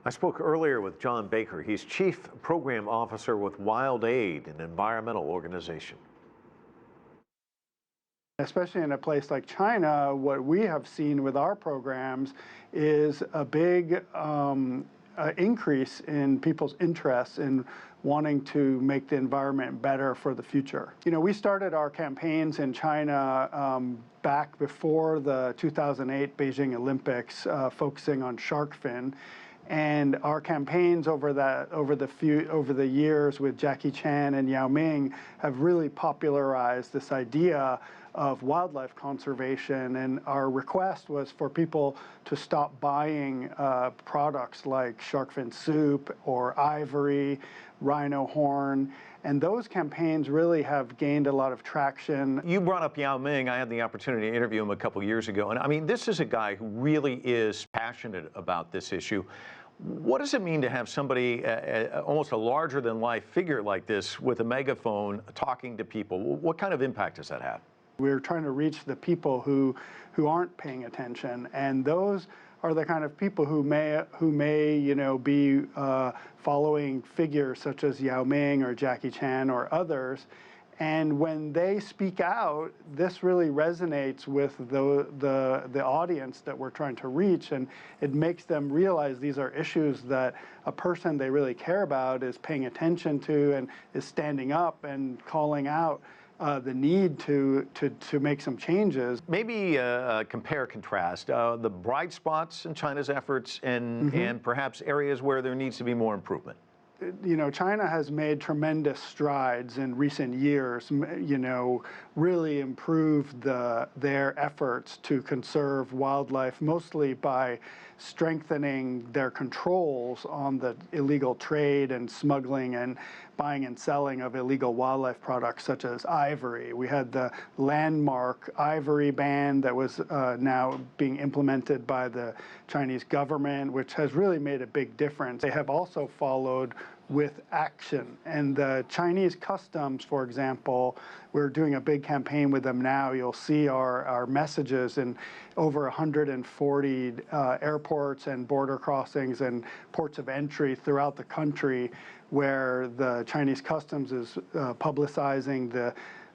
I spoke earlier with John Baker. He's Chief Program Officer with WildAid, an environmental organization. Especially in a place like China, what we have seen with our programs is a big increase in people's interest in wanting to make the environment better for the future. You know, we started our campaigns in China back before the 2008 Beijing Olympics, focusing on shark fin. And our campaigns over the years with Jackie Chan and Yao Ming have really popularized this idea of wildlife conservation. And our request was for people to stop buying products like shark fin soup or ivory, rhino horn. And those campaigns really have gained a lot of traction. You brought up Yao Ming. I had the opportunity to interview him a couple years ago. And I mean, this is a guy who really is passionate about this issue. What does it mean to have somebody, almost a larger-than-life figure like this with a megaphone talking to people? What kind of impact does that have? We're trying to reach the people who aren't paying attention, and those are the kind of people who may be following figures such as Yao Ming or Jackie Chan or others. And when they speak out, this really resonates with the audience that we're trying to reach, and it makes them realize these are issues that a person they really care about is paying attention to and is standing up and calling out the need to make some changes. Maybe compare, contrast the bright spots in China's efforts and perhaps areas where there needs to be more improvement. You know, China has made tremendous strides in recent years, really improved their efforts to conserve wildlife, mostly by strengthening their controls on the illegal trade and smuggling and buying and selling of illegal wildlife products such as ivory. We had the landmark ivory ban that was now being implemented by the Chinese government, which has really made a big difference. They have also followed with action. And the Chinese customs, for example, we're doing a big campaign with them now. You'll see our messages in over 140 airports and border crossings and ports of entry throughout the country, where the Chinese customs is publicizing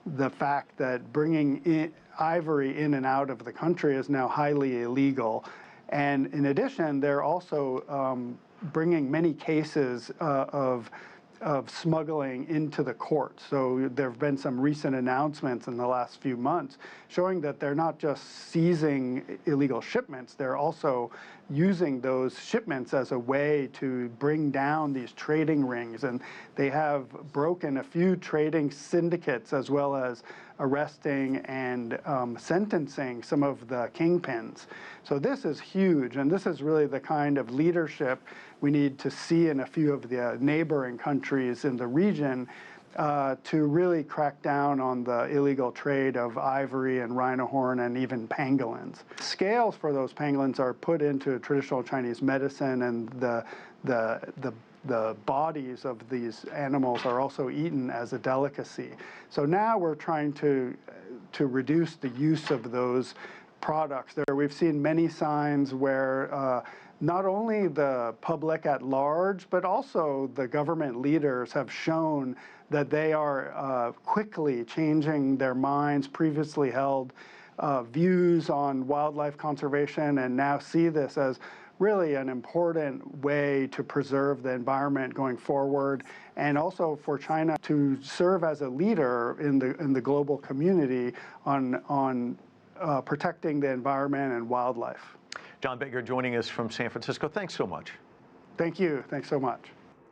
the fact that bringing ivory in and out of the country is now highly illegal. And in addition, they're also bringing many cases of smuggling into the courts. So there have been some recent announcements in the last few months showing that they're not just seizing illegal shipments, they're also using those shipments as a way to bring down these trading rings. And they have broken a few trading syndicates, as well as arresting and sentencing some of the kingpins. So this is huge, and this is really the kind of leadership we need to see in a few of the neighboring countries in the region to really crack down on the illegal trade of ivory and rhino horn and even pangolins. Scales for those pangolins are put into traditional Chinese medicine, and the bodies of these animals are also eaten as a delicacy. So now we're trying to reduce the use of those products. We've seen many signs where not only the public at large, but also the government leaders have shown that they are quickly changing their minds, previously held views on wildlife conservation, and now see this as really an important way to preserve the environment going forward, and also for China to serve as a leader in the global community on protecting the environment and wildlife. John Baker joining us from San Francisco. Thanks so much. Thank you. Thanks so much.